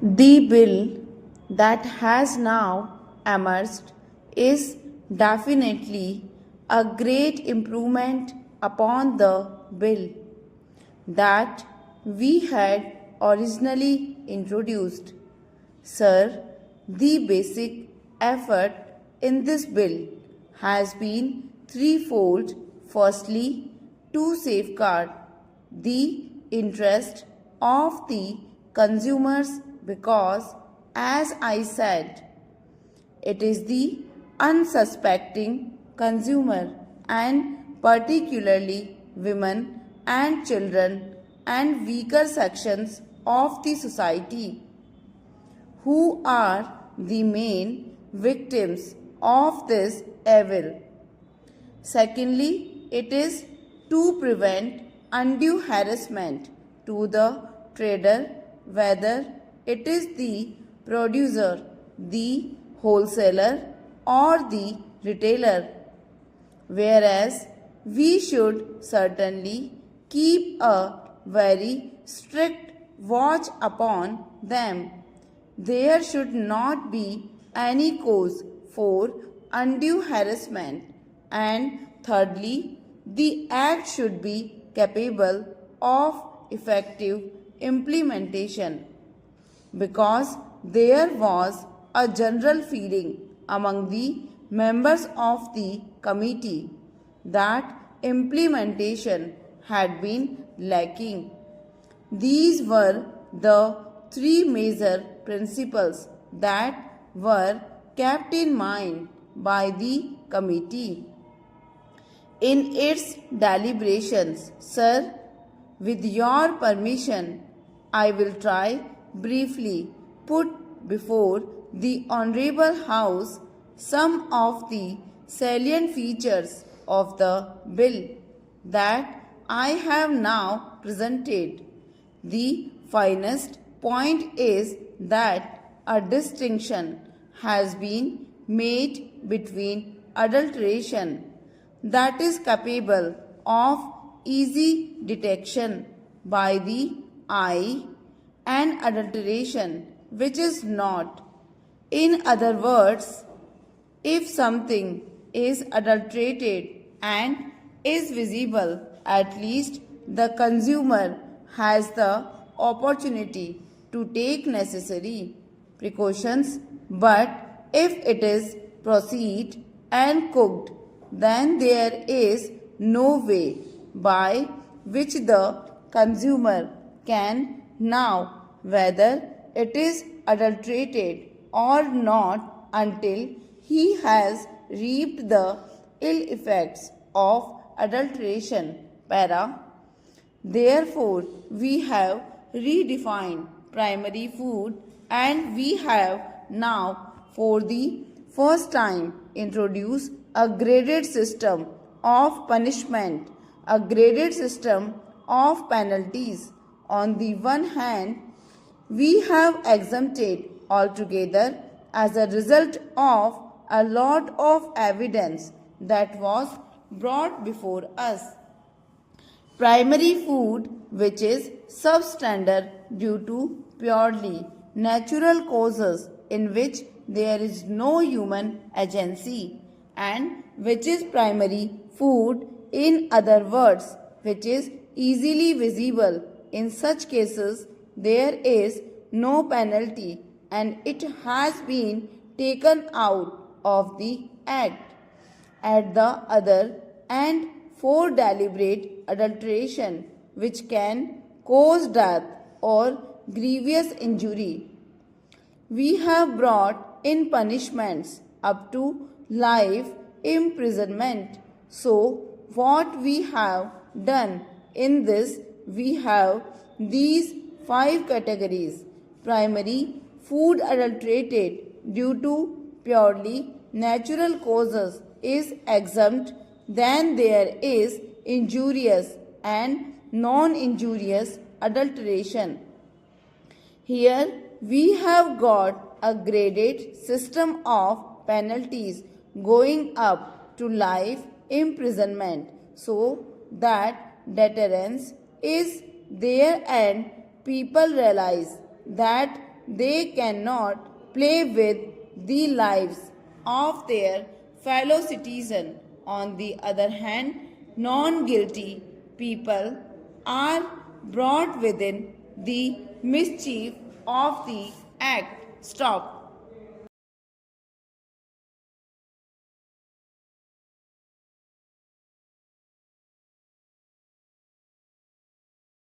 The bill that has now emerged is definitely a great improvement upon the bill that we had originally introduced. Sir, the basic effort in this bill has been threefold. Firstly, to safeguard the interest of the consumers because, as I said, it is the unsuspecting consumer and particularly women and children and weaker sections of the society who are the main victims of this evil. Secondly, it is to prevent undue harassment to the trader, whether it is the producer, the wholesaler, or the retailer. Whereas we should certainly keep a very strict watch upon them. There should not be any cause for undue harassment, and thirdly, the act should be capable of effective implementation because there was a general feeling among the members of the committee that implementation had been lacking. These were the three major principles that were kept in mind by the committee in its deliberations. Sir, with your permission, I will try briefly put before the Honorable House some of the salient features of the bill that I have now presented. The finest point is that a distinction has been made between adulteration that is capable of easy detection by the eye and adulteration which is not. In other words, if something is adulterated and is visible, at least the consumer has the opportunity to take necessary precautions, but if it is proceed and cooked, then there is no way by which the consumer can know whether it is adulterated or not until he has reaped the ill effects of adulteration. Para. Therefore, we have redefined primary food and we have now for the first time introduced a graded system of punishment, a graded system of penalties. On the one hand, we have exempted altogether as a result of a lot of evidence that was brought before us. Primary food, which is substandard due to purely natural causes in which there is no human agency, and which is primary food, in other words, which is easily visible. In such cases, there is no penalty and it has been taken out of the act. At the other and for deliberate adulteration which can cause death or grievous injury, we have brought in punishments up to life imprisonment. So, what we have done in this, we have these 5 categories. Primary food adulterated due to purely natural causes is exempt. Then there is injurious and non-injurious adulteration. Here we have got a graded system of penalties going up to life imprisonment so that deterrence is there and people realize that they cannot play with the lives of their fellow citizen. On the other hand, non-guilty people are brought within the mischief of the act. Stop.